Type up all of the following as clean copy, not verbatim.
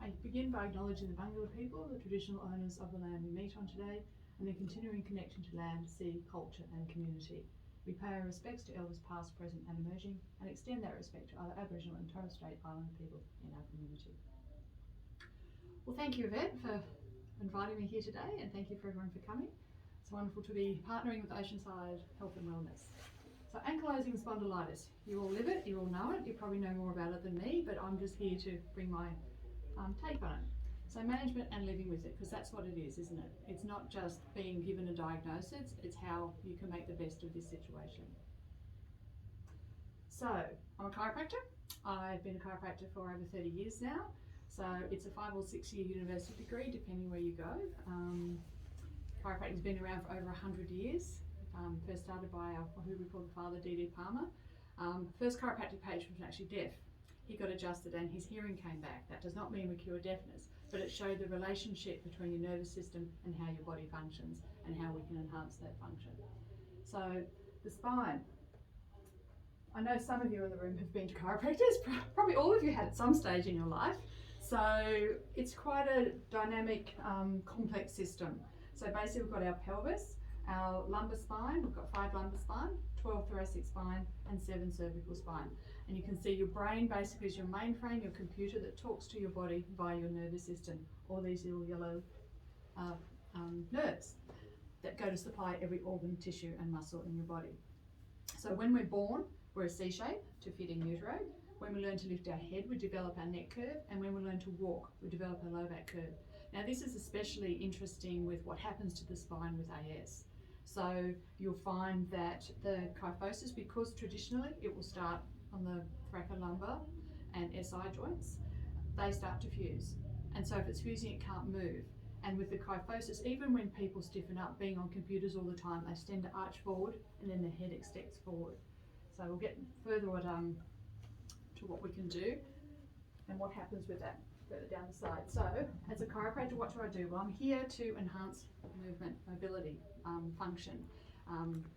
I begin by acknowledging the Bangla people, the traditional owners of the land we meet on today, and their continuing connection to land, sea, culture and community. We pay our respects to elders past, present and emerging, and extend that respect to other Aboriginal and Torres Strait Islander people in our community. Well, thank you, Yvette, for inviting me here today, and thank you for everyone for coming. It's wonderful to be partnering with Oceanside Health and Wellness. So ankylosing spondylitis, you all live it, you all know it, you probably know more about it than me, but I'm just here to bring my take on it. So management and living with it, because that's what it is, isn't it? It's not just being given a diagnosis, it's how you can make the best of this situation. So I'm a chiropractor. I've been a chiropractor for over 30 years now. So it's a 5 or 6 year university degree, depending where you go. Chiropractic's been around for over 100 years. First started by who we call the father, D.D. Palmer. First chiropractic patient was actually deaf. He got adjusted and his hearing came back. That does not mean we cure deafness, but it showed the relationship between your nervous system and how your body functions and how we can enhance that function. So the spine. I know some of you in the room have been to chiropractors, probably all of you had at some stage in your life. So it's quite a dynamic, complex system. So basically we've got our pelvis, our lumbar spine, we've got 5 lumbar spine, 12 thoracic spine and 7 cervical spine. And you can see your brain basically is your mainframe, your computer that talks to your body via your nervous system, all these little yellow nerves that go to supply every organ, tissue and muscle in your body. So when we're born, we're a C shape to fit in utero. When we learn to lift our head, we develop our neck curve, and when we learn to walk, we develop our low back curve. Now this is especially interesting with what happens to the spine with AS. So you'll find that the kyphosis, because traditionally it will start on the thoracolumbar and SI joints, they start to fuse. And so if it's fusing, it can't move. And with the kyphosis, even when people stiffen up, being on computers all the time, they tend to arch forward and then the head extends forward. So we'll get further to what we can do and what happens with that further down the side. So as a chiropractor, what do? Well, I'm here to enhance movement, mobility, function,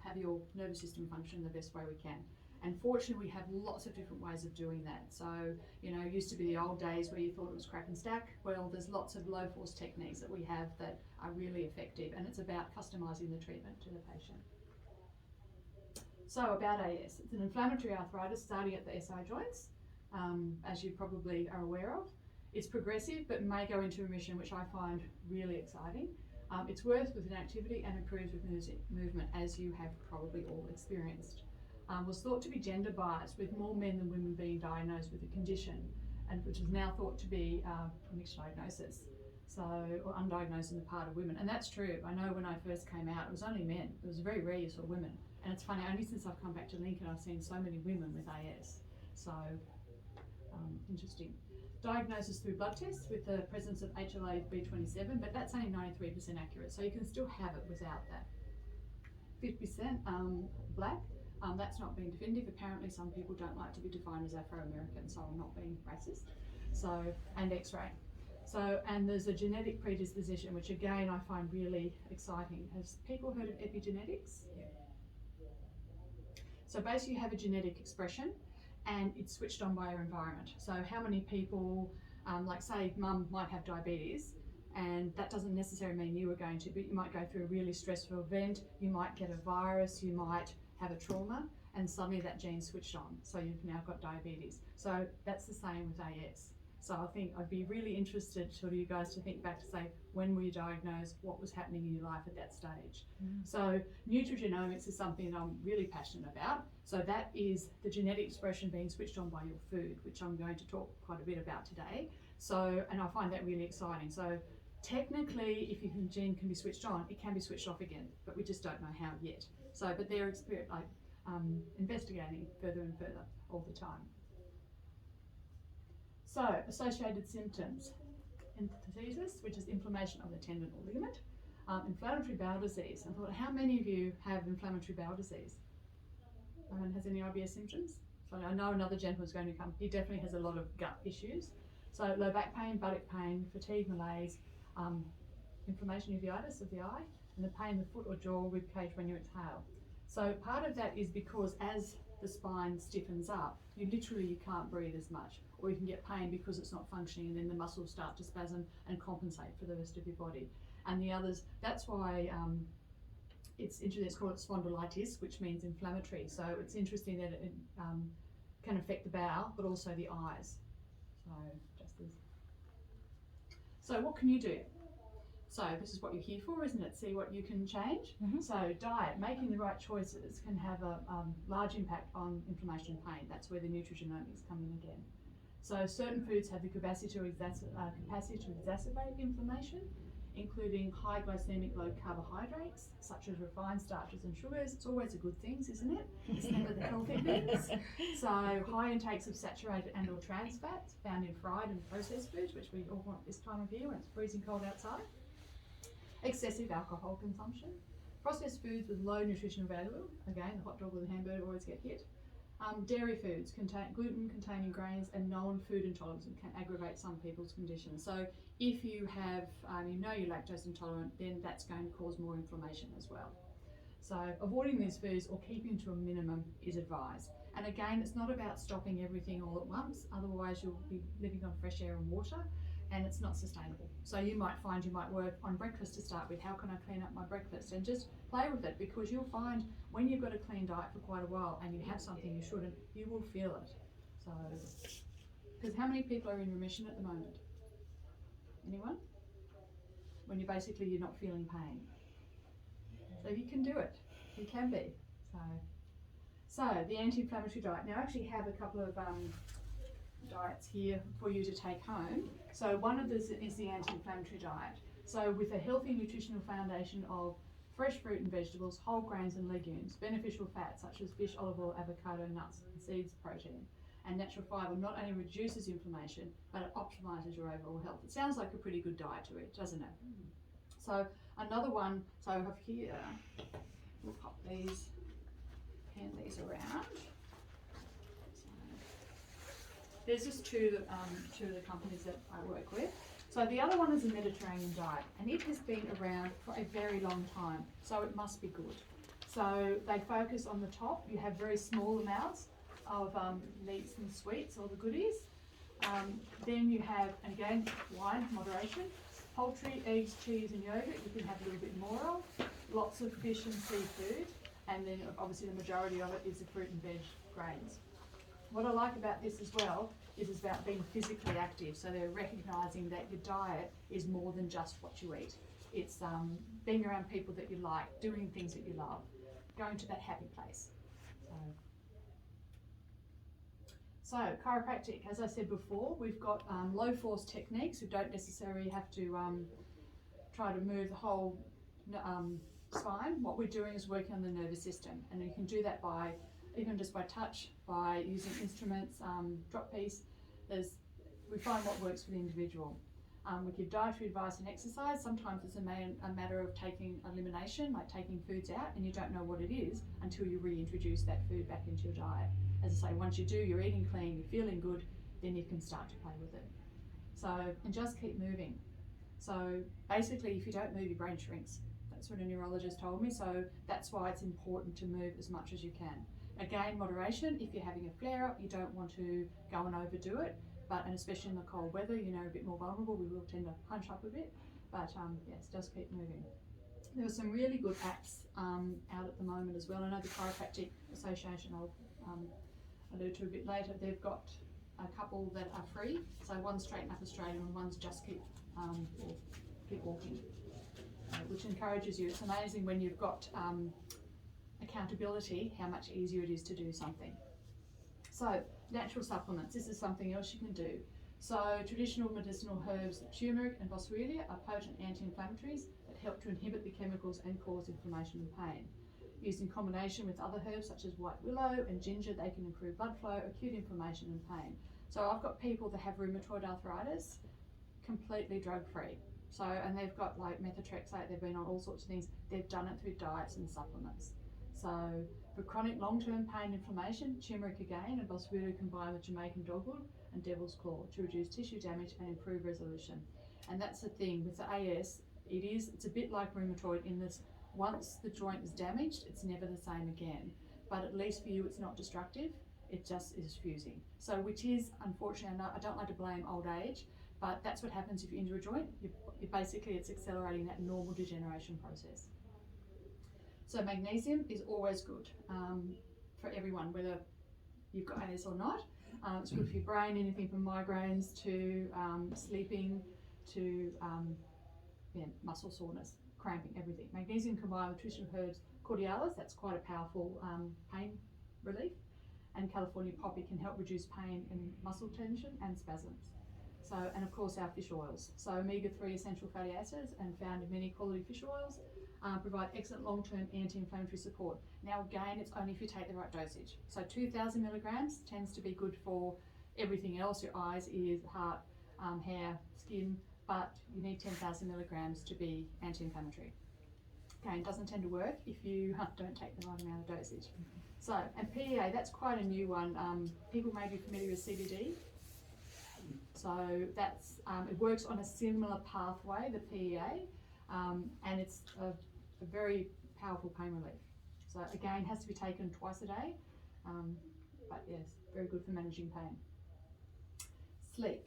have your nervous system function the best way we can. And fortunately, we have lots of different ways of doing that. So, you know, it used to be the old days where you thought it was crack and stack. Well, there's lots of low force techniques that we have that are really effective, and it's about customizing the treatment to the patient. So about AS, it's an inflammatory arthritis starting at the SI joints, as you probably are aware of. It's progressive but may go into remission, which I find really exciting. It's worse with inactivity and improves with movement, as you have probably all experienced. Was thought to be gender biased, with more men than women being diagnosed with the condition, and which is now thought to be a mixed diagnosis, so, or undiagnosed on the part of women. And that's true. I know when I first came out, it was only men. It was very rare you saw women. And it's funny, only since I've come back to Lincoln, I've seen so many women with AS. So, interesting. Diagnosis through blood tests with the presence of HLA-B27, but that's only 93% accurate, so you can still have it without that. 50% black, that's not being definitive. Apparently some people don't like to be defined as Afro-American, so I'm not being racist. So, and X-ray. So, and there's a genetic predisposition, which again I find really exciting. Has people heard of epigenetics? Yeah. So basically you have a genetic expression and it's switched on by your environment. So how many people, like say mum might have diabetes, and that doesn't necessarily mean you are going to, but you might go through a really stressful event, you might get a virus, you might have a trauma, and suddenly that gene switched on, so you've now got diabetes. So that's the same with AS. So I think I'd be really interested for you guys to think back to say, when were you diagnosed, what was happening in your life at that stage? So nutrigenomics is something that I'm really passionate about. So that is the genetic expression being switched on by your food, which I'm going to talk quite a bit about today. So, and I find that really exciting. So technically, if your gene can be switched on, it can be switched off again, but we just don't know how yet. So, but they're investigating further and further all the time. So, associated symptoms: enthesis, which is inflammation of the tendon or ligament, inflammatory bowel disease. I thought, how many of you have inflammatory bowel disease? Has any IBS symptoms? So I know another gentleman's going to come. He definitely has a lot of gut issues. So low back pain, buttock pain, fatigue, malaise, inflammation, uveitis of the eye, and the pain in the foot or jaw, rib cage when you exhale. So part of that is because as the spine stiffens up, you can't breathe as much, or you can get pain because it's not functioning, and then the muscles start to spasm and compensate for the rest of your body. And the others, that's why it's interesting, it's called spondylitis, which means inflammatory. So it's interesting that it can affect the bowel, but also the eyes. So what can you do? So this is what you're here for, isn't it? See what you can change. So diet, making the right choices can have a large impact on inflammation and pain. That's where the nutrigenomics come in again. So certain foods have the capacity to exacerbate inflammation, including high glycemic, low carbohydrates, such as refined starches and sugars. It's always a good thing, isn't it? It's never the healthy things. So high intakes of saturated and or trans fats found in fried and processed foods, which we all want this time of year when it's freezing cold outside. Excessive alcohol consumption. Processed foods with low nutritional value, again, the hot dog or the hamburger always get hit. Dairy foods, gluten-containing grains, and known food intolerance can aggravate some people's conditions. So if you have, you're lactose intolerant, then that's going to cause more inflammation as well. So avoiding these foods or keeping to a minimum is advised. And again, it's not about stopping everything all at once, otherwise you'll be living on fresh air and water, and it's not sustainable. So you might find you might work on breakfast to start with. How can I clean up my breakfast? And just play with it, because you'll find when you've got a clean diet for quite a while and you have something you shouldn't, you will feel it. So, because how many people are in remission at the moment? Anyone? When you're not feeling pain. So you can do it. You can be. So the anti-inflammatory diet. Now I actually have a couple of diets here for you to take home. So one of this is the anti-inflammatory diet. So with a healthy nutritional foundation of fresh fruit and vegetables, whole grains and legumes, beneficial fats such as fish, olive oil, avocado, nuts, and seeds, protein, and natural fibre not only reduces inflammation, but it optimises your overall health. It sounds like a pretty good diet to eat, doesn't it? So another one, so I have here, we'll pop these, hand these around. There's just two of the companies that I work with. So the other one is a Mediterranean diet, and it has been around for a very long time, so it must be good. So they focus on the top. You have very small amounts of meats and sweets, all the goodies. Then you have, again, wine, moderation, poultry, eggs, cheese and yogurt, you can have a little bit more of, lots of fish and seafood, and then obviously the majority of it is the fruit and veg grains. What I like about this as well is it's about being physically active. So they're recognising that your diet is more than just what you eat. It's being around people that you like, doing things that you love, going to that happy place. So chiropractic, as I said before, we've got low force techniques. We don't necessarily have to try to move the whole spine. What we're doing is working on the nervous system, and you can do that by even just by touch, by using instruments, drop piece. We find what works for the individual. We give dietary advice and exercise. Sometimes it's a matter of taking elimination, like taking foods out, and you don't know what it is until you reintroduce that food back into your diet. As I say, once you do, you're eating clean, you're feeling good, then you can start to play with it. So, and just keep moving. So basically, if you don't move, your brain shrinks. That's what a neurologist told me. So that's why it's important to move as much as you can. Again, moderation. If you're having a flare-up, you don't want to go and overdo it. And especially in the cold weather, a bit more vulnerable, we will tend to punch up a bit. But yes, just keep moving. There are some really good apps out at the moment as well. I know the Chiropractic Association, I'll allude to a bit later, they've got a couple that are free. So one's Straighten Up Australia and one's Just Keep Walking, which encourages you. It's amazing when you've got accountability, how much easier it is to do something. So natural supplements, this is something else you can do. So traditional medicinal herbs, turmeric and boswellia are potent anti-inflammatories that help to inhibit the chemicals and cause inflammation and pain. Used in combination with other herbs such as white willow and ginger, they can improve blood flow, acute inflammation and pain. So I've got people that have rheumatoid arthritis, completely drug-free. So, and they've got like methotrexate, they've been on all sorts of things. They've done it through diets and supplements. So for chronic long-term pain inflammation, turmeric again and boswellia combined with Jamaican dogwood and devil's claw to reduce tissue damage and improve resolution. And that's the thing with the AS, it's a bit like rheumatoid in this, once the joint is damaged, it's never the same again. but at least for you it's not destructive, it just is fusing. So which is, unfortunately, I don't like to blame old age, but that's what happens if you injure a joint. Basically it's accelerating that normal degeneration process. So magnesium is always good for everyone, whether you've got AS or not. It's good for your brain, anything from migraines to sleeping to muscle soreness, cramping, everything. Magnesium combined with twisted herbs cordialis, that's quite a powerful pain relief. And California poppy can help reduce pain and muscle tension and spasms. So, and of course our fish oils. So omega-3 essential fatty acids and found in many quality fish oils provide excellent long-term anti-inflammatory support. Now again, it's only if you take the right dosage. So 2,000 milligrams tends to be good for everything else, your eyes, ears, heart, hair, skin, but you need 10,000 milligrams to be anti-inflammatory. Okay, it doesn't tend to work if you don't take the right amount of dosage. So, and PEA, that's quite a new one. People may be familiar with CBD. So that's, it works on a similar pathway, the PEA, and it's a very powerful pain relief. So again, has to be taken twice a day, but yes, very good for managing pain. Sleep.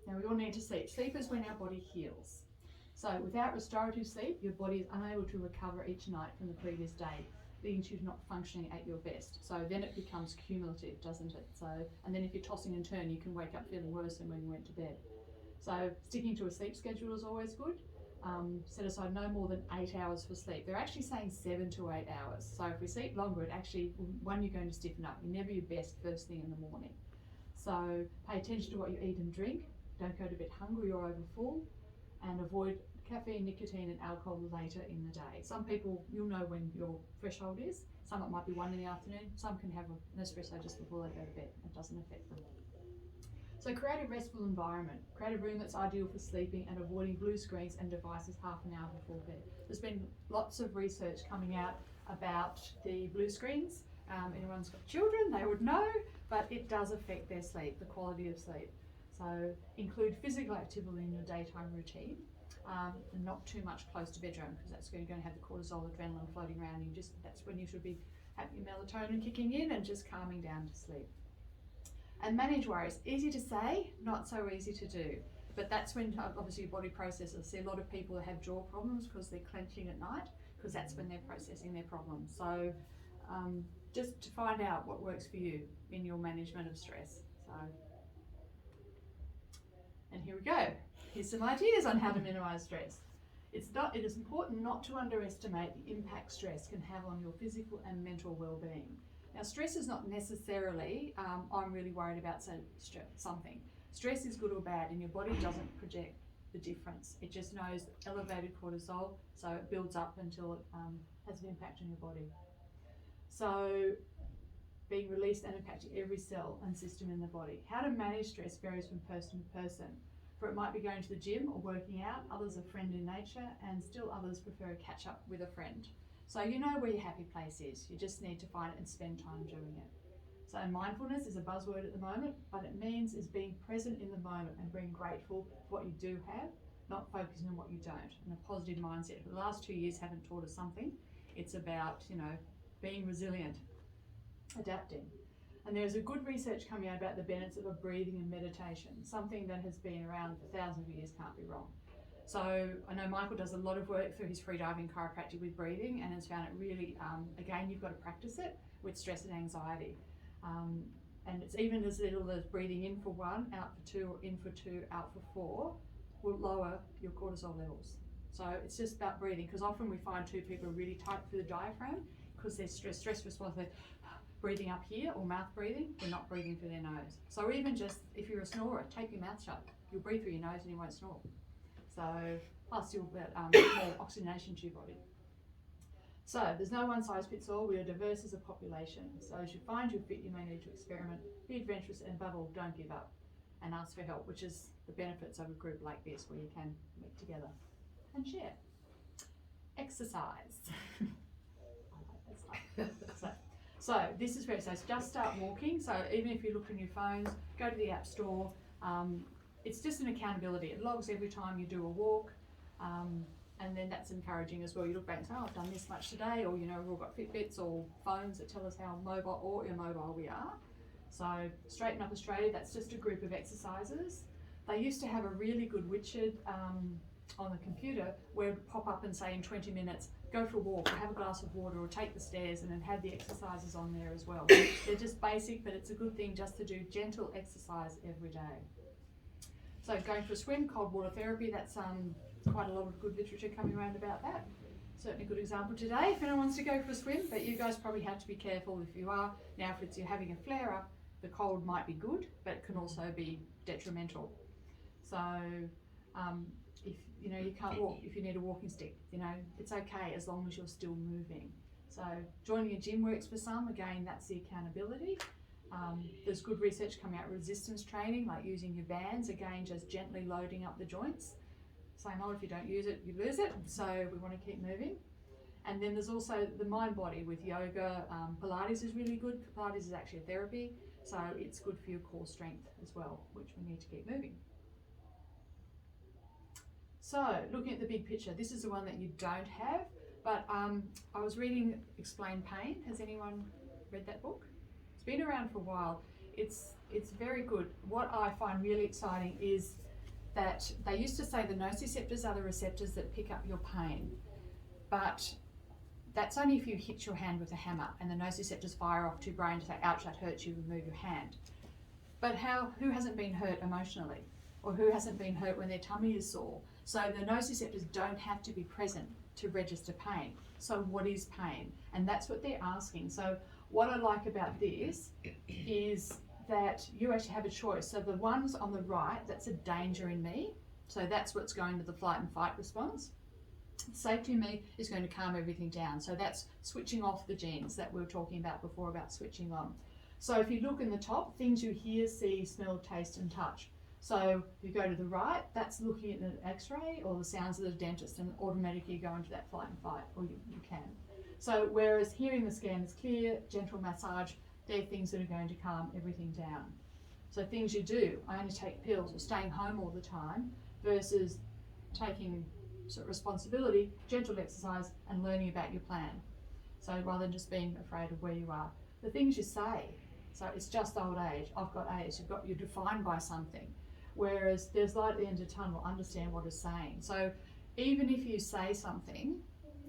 Now we all need to sleep. Sleep is when our body heals. So without restorative sleep, your body is unable to recover each night from the previous day, leading to you not functioning at your best. So then it becomes cumulative, doesn't it? So, and then if you're tossing and turning, you can wake up feeling worse than when you went to bed. So sticking to a sleep schedule is always good. Set aside no more than 8 hours for sleep. They're actually saying 7 to 8 hours. So if we sleep longer, it actually, one, you're going to stiffen up. You're never your best first thing in the morning. So pay attention to what you eat and drink. Don't go to bed hungry or over full, and avoid caffeine, nicotine and alcohol later in the day. Some people, you'll know when your threshold is. Some it might be 1 in the afternoon. Some can have an espresso just before they go to bed. It doesn't affect them. So create a restful environment. Create a room that's ideal for sleeping and avoiding blue screens and devices half an hour before bed. There's been lots of research coming out about the blue screens. Anyone's got children, they would know, but it does affect their sleep, the quality of sleep. So include physical activity in your daytime routine, and not too much close to bedroom, because that's going to have the cortisol, adrenaline floating around. You just, that's when you should be having your melatonin kicking in and just calming down to sleep. And manage worries. Easy to say, not so easy to do. But that's when obviously your body processes. I see a lot of people that have jaw problems because they're clenching at night, because that's when they're processing their problems. So just to find out what works for you in your management of stress. So, and here we go. Here's some ideas on how to minimize stress. It is important not to underestimate the impact stress can have on your physical and mental well-being. Now, stress is not necessarily, I'm really worried about something. Stress is good or bad, and your body doesn't project the difference. It just knows elevated cortisol, so it builds up until it has an impact on your body. So being released and impacting every cell and system in the body. How to manage stress varies from person to person. For it might be going to the gym or working out, others are friend in nature, and still others prefer a catch up with a friend. So you know where your happy place is. You just need to find it and spend time doing it. So mindfulness is a buzzword at the moment, but it means is being present in the moment and being grateful for what you do have, not focusing on what you don't. And a positive mindset. For the last 2 years haven't taught us something. It's about, being resilient, adapting. And there's a good research coming out about the benefits of breathing and meditation, something that has been around for thousands of years, can't be wrong. So I know Michael does a lot of work through his free diving chiropractic with breathing, and has found it really, again, you've got to practice it with stress and anxiety. And it's even as little as breathing in for 1, out for 2, or in for 2, out for 4, will lower your cortisol levels. So it's just about breathing, because often we find 2 people are really tight for the diaphragm because their stress response, they're breathing up here or mouth breathing, they're not breathing through their nose. So even just if you're a snorer, take your mouth shut. You'll breathe through your nose and you won't snore. So plus you'll get more oxygenation to your body. So there's no one size fits all. We are diverse as a population. So as you find your fit, you may need to experiment, be adventurous, and above all, don't give up and ask for help, which is the benefits of a group like this where you can meet together and share. Exercise. I like that slide. So this is where it says just start walking. So even if you look on your phones, go to the App Store. It's just an accountability. It logs every time you do a walk. And then that's encouraging as well. You look back and say, oh, I've done this much today, or we've all got Fitbits or phones that tell us how mobile or immobile we are. So Straighten Up Australia, that's just a group of exercises. They used to have a really good widget on the computer where it would pop up and say in 20 minutes, go for a walk or have a glass of water or take the stairs, and then have the exercises on there as well. They're just basic, but it's a good thing just to do gentle exercise every day. So going for a swim, cold water therapy, that's quite a lot of good literature coming around about that. Certainly a good example today if anyone wants to go for a swim, but you guys probably have to be careful if you are. Now if you're having a flare-up, the cold might be good, but it can also be detrimental. So if you can't walk, if you need a walking stick, it's okay as long as you're still moving. So joining a gym works for some. Again, that's the accountability. There's good research coming out, resistance training, like using your bands, again, just gently loading up the joints. Same old, if you don't use it, you lose it. So we want to keep moving. And then there's also the mind body with yoga. Pilates is really good. Pilates is actually a therapy, so it's good for your core strength as well, which we need to keep moving. So looking at the big picture, this is the one that you don't have, but I was reading Explain Pain. Has anyone read that book? It's been around for a while. It's very good. What I find really exciting is that they used to say the nociceptors are the receptors that pick up your pain, but that's only if you hit your hand with a hammer and the nociceptors fire off to your brain to say, ouch, that hurts you, remove your hand. But who hasn't been hurt emotionally? Or who hasn't been hurt when their tummy is sore? So the nociceptors don't have to be present to register pain. So what is pain? And that's what they're asking. So what I like about this is that you actually have a choice. So the ones on the right, that's a danger in me. So that's what's going to the flight and fight response. Safety in me is going to calm everything down. So that's switching off the genes that we were talking about before about switching on. So if you look in the top, things you hear, see, smell, taste and touch. So if you go to the right, that's looking at an x-ray or the sounds of the dentist, and automatically you go into that flight and fight, or you can. So whereas hearing the scan is clear, gentle massage, they're things that are going to calm everything down. So things you do, I only take pills or staying home all the time, versus taking sort of responsibility, gentle exercise and learning about your plan. So rather than just being afraid of where you are. The things you say, so it's just old age, I've got age, you're defined by something. Whereas there's light at the end of the tunnel, understand what it's saying. So even if you say something,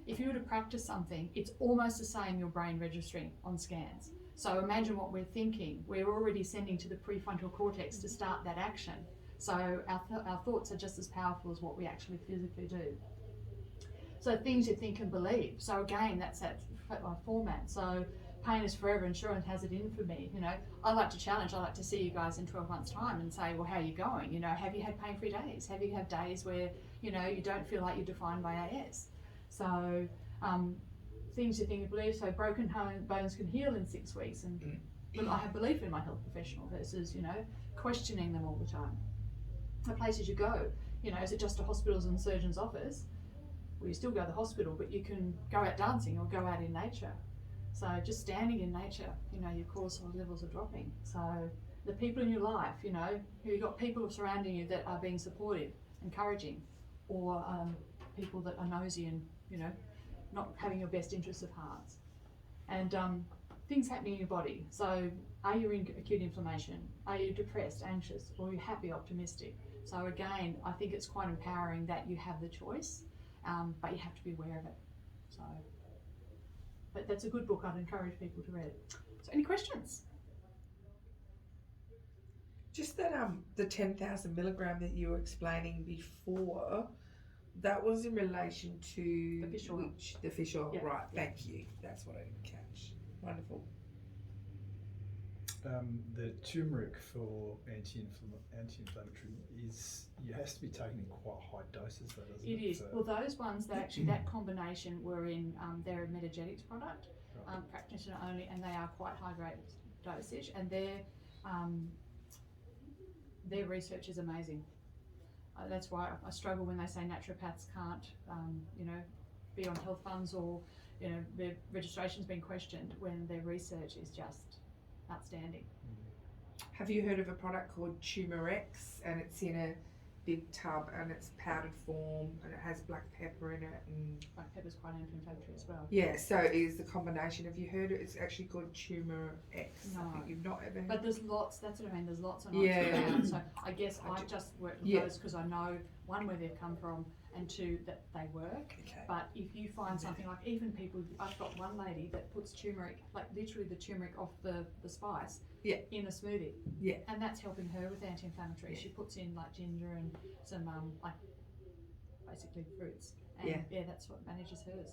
if you were to practice something, it's almost the same your brain registering on scans. So imagine what we're thinking. We're already sending to the prefrontal cortex to start that action. So our thoughts are just as powerful as what we actually physically do. So things you think and believe. So again, that's that format. So pain is forever, insurance has it in for me. I like to challenge. I like to see you guys in 12 months' time and say, well, how are you going? Have you had pain-free days? Have you had days where, you don't feel like you're defined by AS? So things you think and believe. So broken bones can heal in 6 weeks. And I have belief in my health professional versus, questioning them all the time. The places you go, is it just a hospital's and surgeon's office? Well, you still go to the hospital, but you can go out dancing or go out in nature. So just standing in nature, your cortisol levels are dropping. So the people in your life, you've got people surrounding you that are being supportive, encouraging, or people that are nosy and, not having your best interests at heart. And things happening in your body. So are you in acute inflammation? Are you depressed, anxious, or are you happy, optimistic? So again, I think it's quite empowering that you have the choice, but you have to be aware of it. So. But that's a good book. I'd encourage people to read. So any questions? Just that the 10,000 milligram that you were explaining before, that was in relation to the fish oil. The fish oil, yeah. Right, yeah. Thank you. That's what I didn't catch. Wonderful. The turmeric for anti-inflammatory has to be taken in quite high doses, though, doesn't it? It is. Well, those ones, that combination were in their Metagetics product, right. Practitioner only, and they are quite high grade dosage, and their research is amazing. That's why I struggle when they say naturopaths can't, be on health funds, or their registration's been questioned when their research is just outstanding. Have you heard of a product called Turmerex, and it's in big tub and it's powdered form and it has black pepper in it and Black pepper's quite anti-inflammatory as well. yeah, so it is the combination. Have you heard it? It's actually called Turmeric X. No. I think you've not ever heard. But there's lots, that's what I mean, there's lots and Yeah. lots around. So I guess I I do- just work with Yeah. those because I know, one, where they've come from, and two, that they work. Okay. But if you find something like, even people, I've got one lady that puts turmeric, like literally the turmeric off the spice, Yeah. in a smoothie. Yeah. And that's helping her with anti-inflammatory. Yeah. She puts in like ginger and some like basically fruits. And Yeah. that's what manages hers.